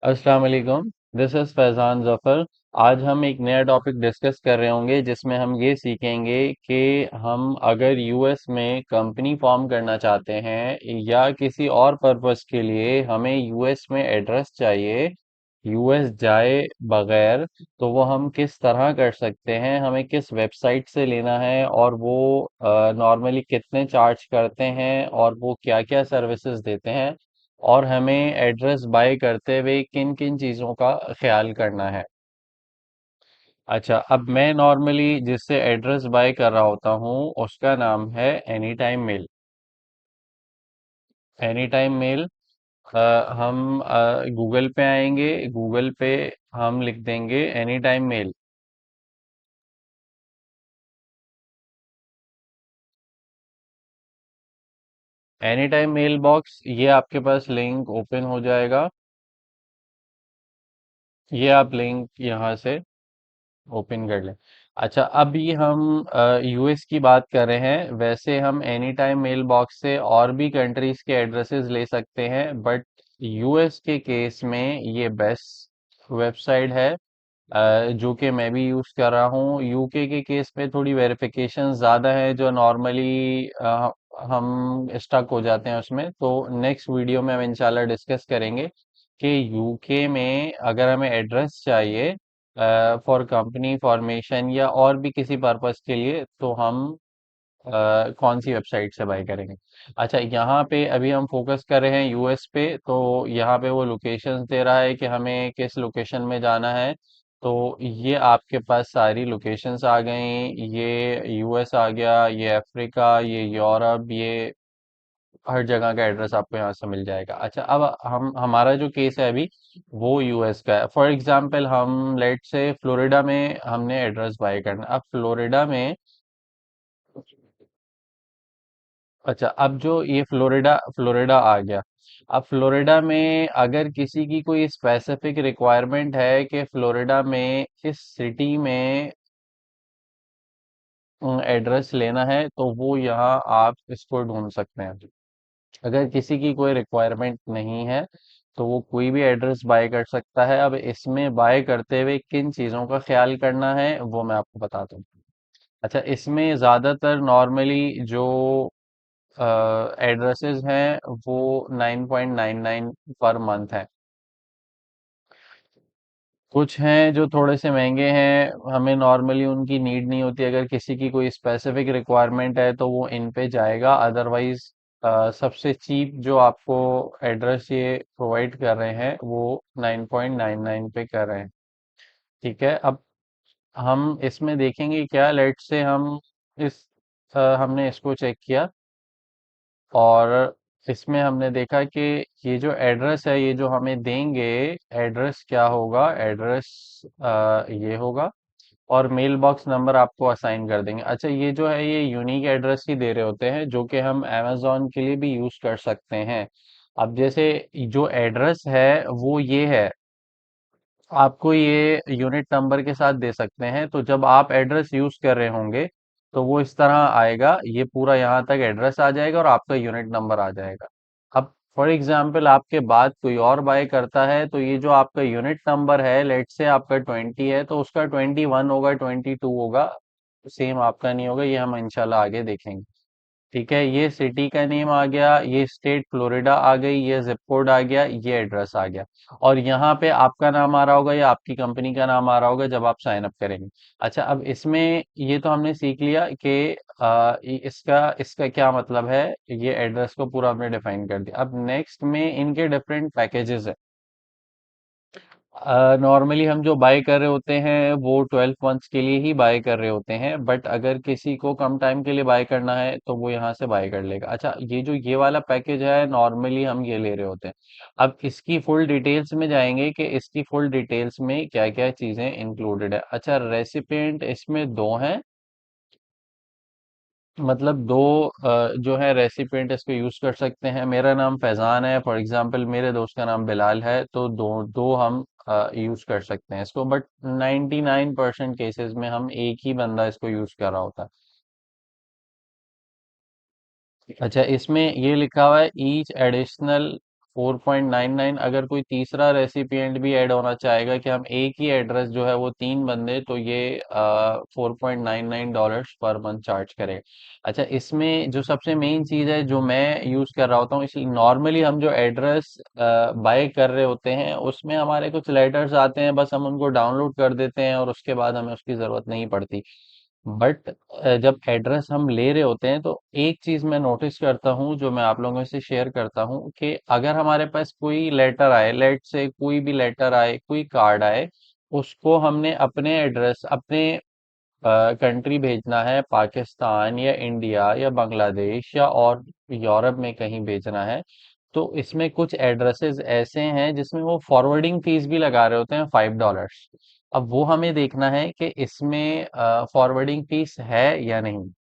अस्सलाम वालेकुम। This is Faizan Zafar. आज हम एक नया टॉपिक डिस्कस कर रहे होंगे जिसमें हम ये सीखेंगे कि हम अगर यूएस में कंपनी फॉर्म करना चाहते हैं या किसी और पर्पस के लिए हमें यूएस में एड्रेस चाहिए यूएस जाए बगैर, तो वो हम किस तरह कर सकते हैं, हमें किस वेबसाइट से लेना है और वो नॉर्मली कितने चार्ज करते हैं और वो क्या क्या सर्विसेज देते हैं और हमें एड्रेस बाय करते हुए किन किन चीज़ों का ख्याल करना है। अच्छा, अब मैं नॉर्मली जिससे एड्रेस बाय कर रहा होता हूँ उसका नाम है any time mail. Any time mail. हम गूगल पे आएंगे, गूगल पे हम लिख देंगे any time mail. Any time mail box, ये आपके पास लिंक ओपन हो जाएगा। ये आप लिंक यहाँ से ओपन कर लें। अच्छा, अभी हम यूएस की बात कर रहे हैं, वैसे हम एनी टाइम मेल बॉक्स से और भी कंट्रीज के एड्रेसेस ले सकते हैं, बट यूएस के केस में ये बेस्ट वेबसाइट है जो कि मैं भी यूज़ कर रहा हूँ। यूके के केस में थोड़ी वेरिफिकेशन ज़्यादा है जो नॉर्मली हम स्टक हो जाते हैं उसमें, तो नेक्स्ट वीडियो में हम इंशाल्लाह डिस्कस करेंगे कि यूके में अगर हमें एड्रेस चाहिए फॉर कंपनी फॉर्मेशन या और भी किसी पर्पस के लिए, तो हम कौन सी वेबसाइट से बाय करेंगे। अच्छा, यहाँ पे अभी हम फोकस कर रहे हैं यूएस पे, तो यहाँ पे वो लोकेशंस दे रहा है कि हमें किस लोकेशन में जाना है। तो ये आपके पास सारी लोकेशंस आ गई, ये यूएस आ गया, ये अफ्रीका, ये यूरोप, ये हर जगह का एड्रेस आपको यहाँ से मिल जाएगा। अच्छा, अब हम हमारा जो केस है अभी वो यूएस का है। फॉर एग्जांपल हम लेट से फ्लोरिडा में हमने एड्रेस बाय करना है। अब फ्लोरिडा में, अच्छा, अब जो ये फ्लोरिडा फ्लोरिडा आ गया। अब फ्लोरिडा में अगर किसी की कोई स्पेसिफिक रिक्वायरमेंट है कि फ्लोरिडा में इस सिटी में एड्रेस लेना है, तो वो यहाँ आप इसको ढूंढ सकते हैं। अगर किसी की कोई रिक्वायरमेंट नहीं है तो वो कोई भी एड्रेस बाय कर सकता है। अब इसमें बाय करते हुए किन चीज़ों का ख्याल करना है वो मैं आपको बताता हूँ। अच्छा, इसमें ज़्यादातर नॉर्मली जो एड्रेसेस हैं वो 9.99 पर मंथ है। कुछ हैं जो थोड़े से महंगे हैं, हमें नॉर्मली उनकी नीड नहीं होती। अगर किसी की कोई स्पेसिफिक रिक्वायरमेंट है तो वो इन पे जाएगा, अदरवाइज सबसे चीप जो आपको एड्रेस ये प्रोवाइड कर रहे हैं वो 9.99 पे कर रहे हैं। ठीक है, अब हम इसमें देखेंगे क्या, लेट से हम इस हमने इसको चेक किया और इसमें हमने देखा कि ये जो एड्रेस है, ये जो हमें देंगे, एड्रेस क्या होगा, एड्रेस ये होगा और मेल बॉक्स नंबर आपको असाइन कर देंगे। अच्छा, ये जो है ये यूनिक एड्रेस ही दे रहे होते हैं जो कि हम अमेज़न के लिए भी यूज़ कर सकते हैं। अब जैसे जो एड्रेस है वो ये है, आपको ये यूनिट नंबर के साथ दे सकते हैं, तो जब आप एड्रेस यूज़ कर रहे होंगे तो वो इस तरह आएगा, ये पूरा यहाँ तक एड्रेस आ जाएगा और आपका यूनिट नंबर आ जाएगा। अब फॉर एग्जांपल आपके बाद कोई और बाय करता है तो ये जो आपका यूनिट नंबर है, लेट से आपका 20 है तो उसका 21 होगा, 22 होगा, सेम आपका नहीं होगा। ये हम इंशाल्लाह आगे देखेंगे। ठीक है, ये सिटी का नेम आ गया, ये स्टेट फ्लोरिडा आ गई, ये जिप कोड आ गया, ये एड्रेस आ गया और यहाँ पे आपका नाम आ रहा होगा या आपकी कंपनी का नाम आ रहा होगा जब आप साइन अप करेंगे। अच्छा, अब इसमें ये तो हमने सीख लिया कि इसका इसका क्या मतलब है, ये एड्रेस को पूरा हमने डिफाइन कर दिया। अब नेक्स्ट में इनके डिफरेंट पैकेजेस है। नॉर्मली हम जो बाय कर रहे होते हैं वो 12 मंथ्स के लिए ही बाय कर रहे होते हैं, बट अगर किसी को कम टाइम के लिए बाय करना है तो वो यहाँ से बाय कर लेगा। अच्छा, ये जो ये वाला पैकेज है नॉर्मली हम ये ले रहे होते हैं। अब इसकी फुल डिटेल्स में जाएंगे कि इसकी फुल डिटेल्स में क्या क्या चीज़ें इंक्लूडेड है। अच्छा, रेसिपिएंट इसमें दो हैं, मतलब दो जो है रेसिपिएंट इसको यूज कर सकते हैं। मेरा नाम फैजान है, फॉर एग्जांपल मेरे दोस्त का नाम बिलाल है, तो दो दो हम यूज कर सकते हैं इसको, बट 99% केसेस में हम एक ही बंदा इसको यूज कर रहा होता है। अच्छा, इसमें ये लिखा हुआ है ईच एडिशनल 4.99। अगर कोई तीसरा रेसिपिएंट भी ऐड होना चाहेगा कि हम एक ही एड्रेस जो है वो तीन बंदे, तो ये $4.99 पर मंथ चार्ज करेगा। अच्छा, इसमें जो सबसे मेन चीज़ है जो मैं यूज़ कर रहा होता हूँ, इसी नॉर्मली हम जो एड्रेस बाय कर रहे होते हैं उसमें हमारे कुछ लेटर्स आते हैं, बस हम उनको डाउनलोड कर देते हैं और उसके बाद हमें उसकी ज़रूरत नहीं पड़ती। बट जब एड्रेस हम ले रहे होते हैं तो एक चीज मैं नोटिस करता हूँ जो मैं आप लोगों से शेयर करता हूँ कि अगर हमारे पास कोई लेटर आए, लेट से कोई भी लेटर आए, कोई कार्ड आए, उसको हमने अपने एड्रेस, अपने कंट्री भेजना है, पाकिस्तान या इंडिया या बांग्लादेश या और यूरोप में कहीं भेजना है, तो इसमें कुछ एड्रेसेस ऐसे हैं जिसमें वो फॉरवर्डिंग फीस भी लगा रहे होते हैं $5। अब वो हमें देखना है कि इसमें फॉरवर्डिंग फीस है या नहीं।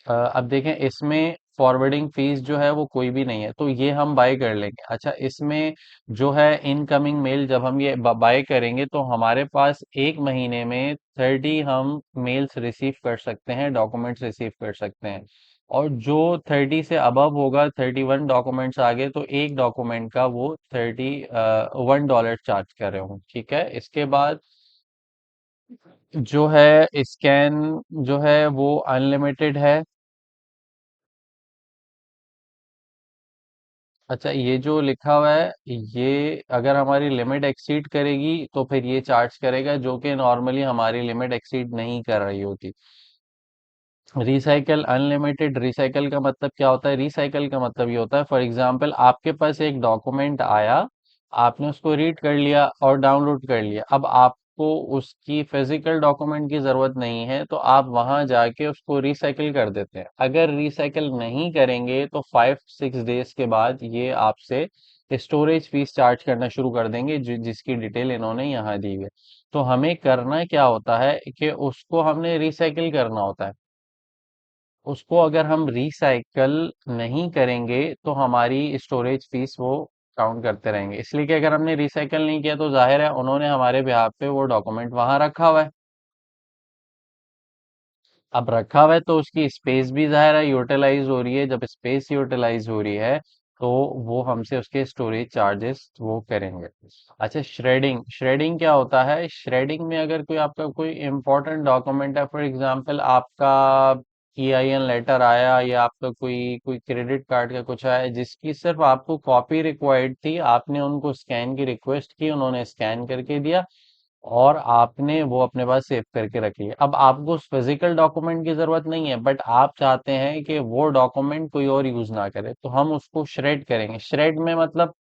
अब देखें, इसमें फॉरवर्डिंग फीस जो है वो कोई भी नहीं है, तो ये हम बाय कर लेंगे। अच्छा, इसमें जो है इनकमिंग मेल, जब हम ये बाय करेंगे तो हमारे पास एक महीने में 30 हम मेल्स रिसीव कर सकते हैं, डॉक्यूमेंट्स रिसीव कर सकते हैं। और जो 30 से अबव होगा, 31 डॉक्यूमेंट्स आगे, तो एक डॉक्यूमेंट का वो 1 डॉलर चार्ज कर रहे हूँ। ठीक है, इसके बाद जो है स्कैन जो है वो अनलिमिटेड है। अच्छा, ये जो लिखा हुआ है, ये अगर हमारी लिमिट एक्सीड करेगी तो फिर ये चार्ज करेगा, जो कि नॉर्मली हमारी लिमिट एक्सीड नहीं कर रही होती। रिसाइकल अनलिमिटेड, रिसाइकल का मतलब क्या होता है? रिसाइकल का मतलब ये होता है, फॉर एग्जांपल आपके पास एक डॉक्यूमेंट आया, आपने उसको रीड कर लिया और डाउनलोड कर लिया, अब आपको उसकी फिजिकल डॉक्यूमेंट की जरूरत नहीं है, तो आप वहां जाके उसको रिसाइकिल कर देते हैं। अगर रिसाइकिल नहीं करेंगे तो 5-6 डेज के बाद ये आपसे स्टोरेज फीस चार्ज करना शुरू कर देंगे, जिसकी डिटेल इन्होंने यहाँ दी है। तो हमें करना क्या होता है कि उसको हमने रिसाइकिल करना होता है। उसको अगर हम रिसाइकल नहीं करेंगे तो हमारी स्टोरेज फीस वो काउंट करते रहेंगे, इसलिए कि अगर हमने रिसाइकल नहीं किया तो जाहिर है उन्होंने हमारे बिहाफ पे वो डॉक्यूमेंट वहां रखा हुआ है। अब रखा हुआ है तो उसकी स्पेस भी जाहिर है यूटिलाइज हो रही है, जब स्पेस यूटिलाइज हो रही है तो वो हमसे उसके स्टोरेज चार्जेस वो करेंगे। अच्छा, श्रेडिंग, श्रेडिंग क्या होता है? श्रेडिंग में अगर कोई आपका कोई इंपॉर्टेंट डॉक्यूमेंट है, फॉर एग्जांपल आपका EIN लेटर आया या आपका कोई कोई क्रेडिट कार्ड का कुछ आया जिसकी सिर्फ आपको कॉपी रिक्वायर्ड थी, आपने उनको स्कैन की रिक्वेस्ट की, उन्होंने स्कैन करके दिया और आपने वो अपने पास सेव करके रख लिया। अब आपको उस फिजिकल डॉक्यूमेंट की जरूरत नहीं है, बट आप चाहते हैं कि वो डॉक्यूमेंट कोई और यूज ना करे, तो हम उसको श्रेड करेंगे। श्रेड में मतलब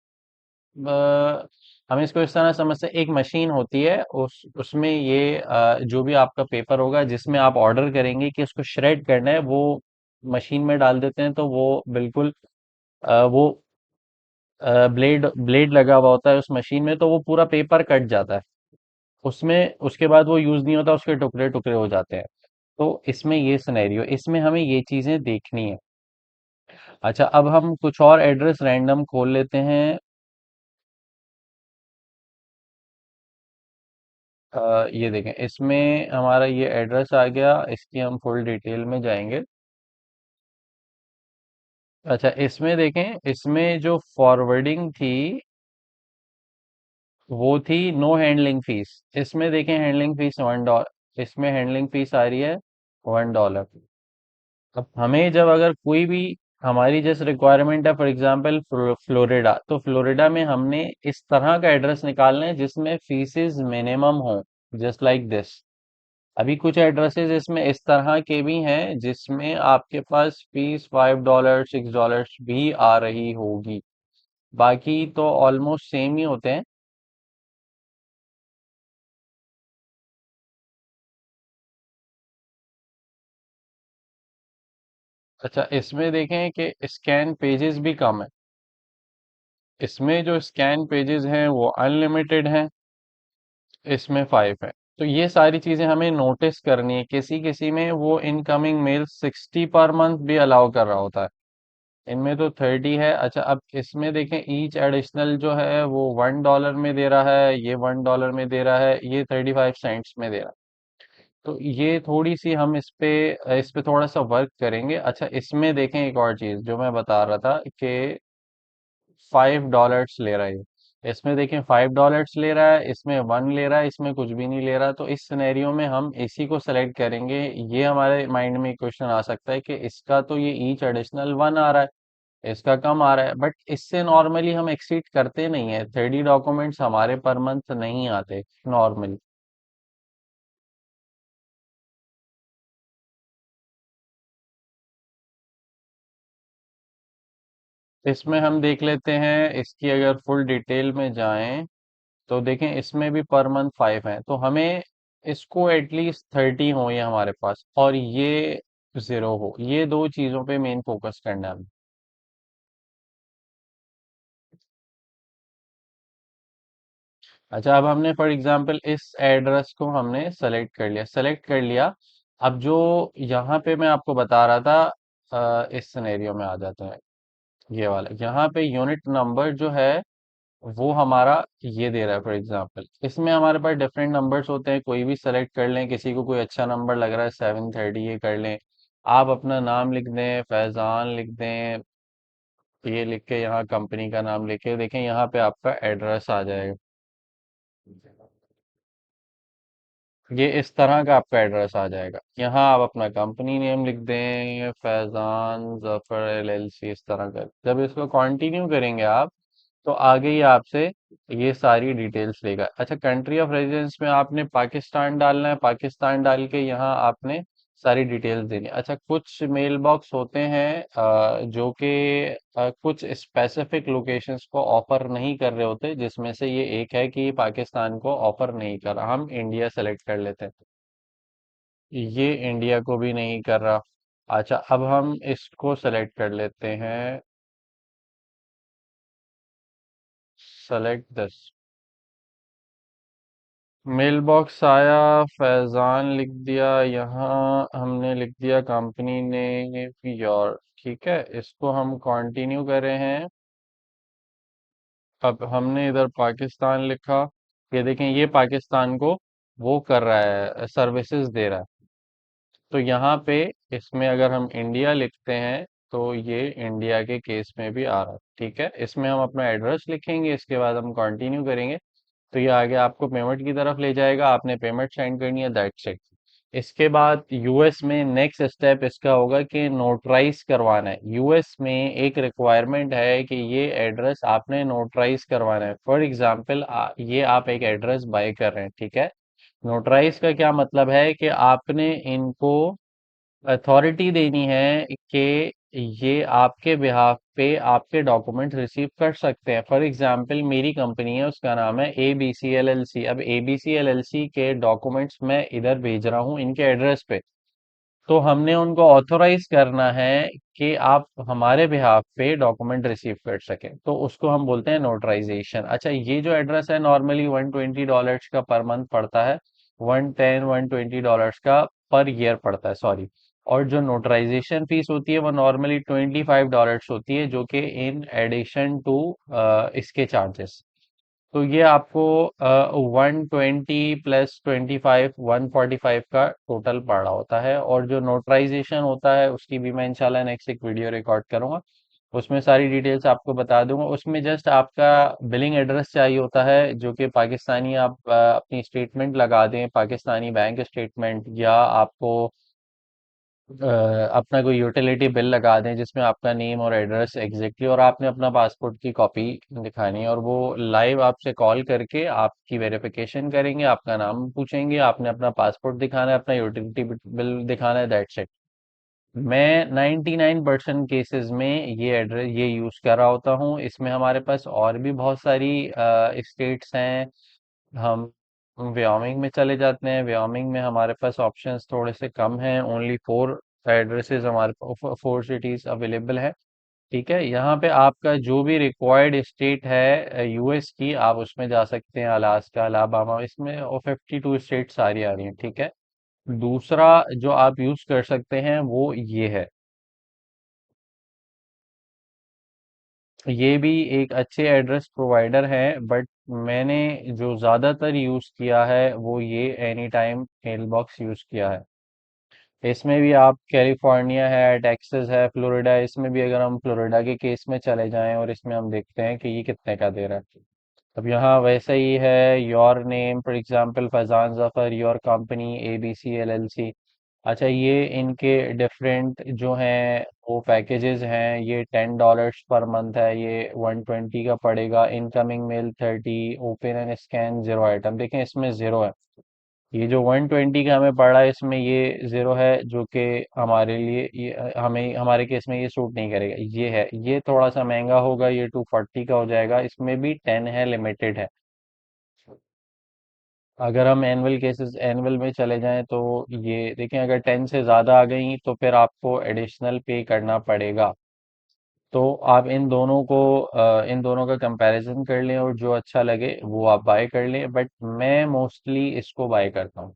हम इसको इस तरह समझ सकते, एक मशीन होती है, उसमें ये जो भी आपका पेपर होगा जिसमें आप ऑर्डर करेंगे कि उसको श्रेड करना है, वो मशीन में डाल देते हैं तो वो बिल्कुल वो ब्लेड ब्लेड लगा हुआ होता है उस मशीन में, तो वो पूरा पेपर कट जाता है उसमें, उसके बाद वो यूज नहीं होता, उसके टुकड़े टुकड़े हो जाते हैं। तो इसमें ये सिनेरियो, इसमें हमें ये चीजें देखनी है। अच्छा, अब हम कुछ और एड्रेस रैंडम खोल लेते हैं। ये देखें, इसमें हमारा ये एड्रेस आ गया, इसकी हम फुल डिटेल में जाएंगे। अच्छा, इसमें देखें, इसमें जो फॉरवर्डिंग थी वो थी नो हैंडलिंग फीस। इसमें देखें हैंडलिंग फीस $1, इसमें हैंडलिंग फीस आ रही है $1। अब हमें जब अगर कोई भी हमारी जैसे रिक्वायरमेंट है, फॉर एग्जांपल फ्लोरिडा, तो फ्लोरिडा में हमने इस तरह का एड्रेस निकालना है जिसमें फीसेस मिनिमम हो, जस्ट लाइक दिस। अभी कुछ एड्रेसेस इसमें इस तरह के भी हैं जिसमें आपके पास फीस $5 $6 भी आ रही होगी, बाकी तो ऑलमोस्ट सेम ही होते हैं। अच्छा, इसमें देखें कि स्कैन पेजेस भी कम है, इसमें जो स्कैन पेजेस हैं वो अनलिमिटेड हैं, इसमें 5 है। तो ये सारी चीजें हमें नोटिस करनी है, किसी किसी में वो इनकमिंग मेल 60 पर मंथ भी अलाउ कर रहा होता है, इनमें तो 30 है। अच्छा, अब इसमें देखें ईच एडिशनल जो है वो $1 में दे रहा है, ये $1 में दे रहा है, ये 35 सेंट्स में दे रहा है। तो ये थोड़ी सी हम इस पे थोड़ा सा वर्क करेंगे। अच्छा, इसमें देखें एक और चीज जो मैं बता रहा था कि $5 ले रहा है इसमें देखें $5 ले रहा है, इसमें 1 ले रहा है, इसमें कुछ भी नहीं ले रहा। तो इस सिनेरियो में हम इसी को सेलेक्ट करेंगे। ये हमारे माइंड में क्वेश्चन आ सकता है कि इसका तो ये ईच एडिशनल 1 आ रहा है, इसका कम आ रहा है, बट इससे नॉर्मली हम एक्सीड करते नहीं है। 3D डॉक्यूमेंट्स हमारे पर मंथ नहीं आते नॉर्मली। इसमें हम देख लेते हैं, इसकी अगर फुल डिटेल में जाएं तो देखें इसमें भी पर मंथ 5 है। तो हमें इसको एटलीस्ट 30 हो ये हमारे पास, और ये 0 हो। ये दो चीजों पे मेन फोकस करना है हमें। अच्छा, अब हमने फॉर एग्जांपल इस एड्रेस को हमने सेलेक्ट कर लिया। अब जो यहाँ पे मैं आपको बता रहा था, इस सिनेरियो में आ जाते हैं। ये वाला यहाँ पे यूनिट नंबर जो है वो हमारा ये दे रहा है। फॉर एग्जांपल इसमें हमारे पास डिफरेंट नंबर्स होते हैं, कोई भी सेलेक्ट कर लें। किसी को कोई अच्छा नंबर लग रहा है 730, ये कर लें। आप अपना नाम लिख दें, फैजान लिख दें, ये लिख के यहाँ कंपनी का नाम लिख के देखें, यहाँ पे आपका एड्रेस आ जाएगा। ये इस तरह का आपका एड्रेस आ जाएगा। यहाँ आप अपना कंपनी नेम लिख दें, फैजान जफर LLC, इस तरह का। जब इसको कंटिन्यू करेंगे आप, तो आगे ही आपसे ये सारी डिटेल्स लेगा। अच्छा, कंट्री ऑफ रेजिडेंस में आपने पाकिस्तान डालना है, पाकिस्तान डाल के यहाँ आपने सारी डिटेल्स देनी है। अच्छा, कुछ मेल बॉक्स होते हैं जो कि कुछ स्पेसिफिक लोकेशंस को ऑफर नहीं कर रहे होते, जिसमें से ये एक है कि पाकिस्तान को ऑफर नहीं कर रहा। हम इंडिया सेलेक्ट कर लेते हैं। ये इंडिया को भी नहीं कर रहा। अच्छा, अब हम इसको सेलेक्ट कर लेते हैं। Select this. मेल बॉक्स आया, फैजान लिख दिया, यहाँ हमने लिख दिया कंपनी ने योर। ठीक है, इसको हम कंटिन्यू कर रहे हैं। अब हमने इधर पाकिस्तान लिखा। ये देखें, ये पाकिस्तान को वो कर रहा है, सर्विसेज दे रहा है। तो यहाँ पे इसमें अगर हम इंडिया लिखते हैं तो ये इंडिया के केस में भी आ रहा है। ठीक है, इसमें हम अपना एड्रेस लिखेंगे, इसके बाद हम कंटिन्यू करेंगे। तो ये आगे आपको पेमेंट की तरफ ले जाएगा, आपने पेमेंट सेंड करनी है, दैट्स इट। इसके बाद यूएस में नेक्स्ट स्टेप इसका होगा कि नोटराइज करवाना है। यूएस में एक रिक्वायरमेंट है कि ये एड्रेस आपने नोटराइज करवाना है। फॉर एग्जांपल ये आप एक एड्रेस बाय कर रहे हैं, ठीक है। नोटराइज का क्या मतलब है कि आपने इनको अथॉरिटी देनी है कि ये आपके बिहाफ पे आपके डॉक्यूमेंट रिसीव कर सकते हैं। फॉर एग्जांपल मेरी कंपनी है, उसका नाम है ABCLLC। अब ABCLLC के डॉक्यूमेंट्स मैं इधर भेज रहा हूँ इनके एड्रेस पे। तो हमने उनको ऑथोराइज करना है कि आप हमारे बिहाफ पे डॉक्यूमेंट रिसीव कर सकें, तो उसको हम बोलते हैं नोटराइजेशन। अच्छा, ये जो एड्रेस है नॉर्मली $120 का पर मंथ पड़ता है। 110 $120 का पर ईयर पड़ता है, सॉरी। और जो नोटराइजेशन फीस होती है वो नॉर्मली $25 होती है, जो कि इन एडिशन टू इसके चार्जेस। तो ये आपको 120 प्लस 25 145 का टोटल पड़ रहा होता है। और जो नोटराइजेशन होता है उसकी भी मैं इंशाल्लाह नेक्स्ट एक वीडियो रिकॉर्ड करूंगा, उसमें सारी डिटेल्स आपको बता दूंगा। उसमें जस्ट आपका बिलिंग एड्रेस चाहिए होता है, जो कि पाकिस्तानी आप अपनी स्टेटमेंट लगा दें, पाकिस्तानी बैंक स्टेटमेंट, या आपको अपना कोई यूटिलिटी बिल लगा दें जिसमें आपका नेम और एड्रेस एग्जैक्टली, और आपने अपना पासपोर्ट की कॉपी दिखानी है। और वो लाइव आपसे कॉल करके आपकी वेरिफिकेशन करेंगे, आपका नाम पूछेंगे, आपने अपना पासपोर्ट दिखाना है, अपना यूटिलिटी बिल दिखाना है, दैट्स इट। मैं 99% केसेस में ये एड्रेस ये यूज कर रहा होता हूँ। इसमें हमारे पास और भी बहुत सारी स्टेट्स हैं। हम व्योमिंग में चले जाते हैं। व्योमिंग में हमारे पास ऑप्शंस थोड़े से कम हैं, ओनली 4 एड्रेसेस हमारे 4 सिटीज अवेलेबल है। ठीक है, यहाँ पे आपका जो भी रिक्वायर्ड स्टेट है यूएस की, आप उसमें जा सकते हैं। अलास्का, अलाबामा, इसमें और 52 स्टेट सारी आ रही हैं। ठीक है, दूसरा जो आप यूज कर सकते हैं वो ये है। ये भी एक अच्छे एड्रेस प्रोवाइडर है, बट मैंने जो ज़्यादातर यूज़ किया है वो ये any time mail box use किया है। इसमें भी आप कैलिफोर्निया है, टेक्सास है, फ्लोरिडा है, इसमें भी अगर हम फ्लोरिडा के केस में चले जाएं और इसमें हम देखते हैं कि ये कितने का दे रहा है। अब यहाँ वैसे ही है, your name for example Faizan Zafar, your company ABC LLC। अच्छा, ये इनके डिफरेंट जो हैं वो पैकेजेस हैं। ये $10 पर मंथ है, ये 120 का पड़ेगा। Incoming mail 30, open and scan 0 item. देखें इसमें ज़ीरो है। ये जो 120 का हमें पड़ा है इसमें ये ज़ीरो है, जो कि हमारे लिए ये हमें हमारे केस में ये सूट नहीं करेगा। ये है, ये थोड़ा सा महंगा होगा, ये 240 का हो जाएगा। इसमें भी 10 है, लिमिटेड है। अगर हम एनुअल केसेस एनुअल में चले जाएं तो ये देखें, अगर 10 से ज़्यादा आ गई तो फिर आपको एडिशनल पे करना पड़ेगा। तो आप इन दोनों का कंपैरिजन कर लें और जो अच्छा लगे वो आप बाय कर लें, बट मैं मोस्टली इसको बाय करता हूँ।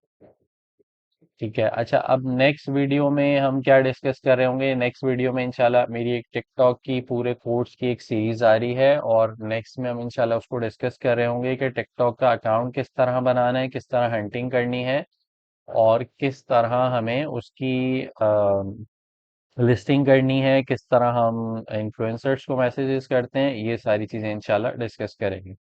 ठीक है। अच्छा, अब नेक्स्ट वीडियो में हम क्या डिस्कस कर रहे होंगे? नेक्स्ट वीडियो में इंशाल्लाह मेरी एक टिकटॉक की पूरे कोर्स की एक सीरीज आ रही है, और नेक्स्ट में हम इंशाल्लाह उसको डिस्कस कर रहे होंगे कि टिकटॉक का अकाउंट किस तरह बनाना है, किस तरह हंटिंग करनी है, और किस तरह हमें उसकी लिस्टिंग करनी है, किस तरह हम इन्फ्लुएंसर्स को मैसेजेस करते हैं। ये सारी चीज़ें इंशाल्लाह डिस्कस करेंगे।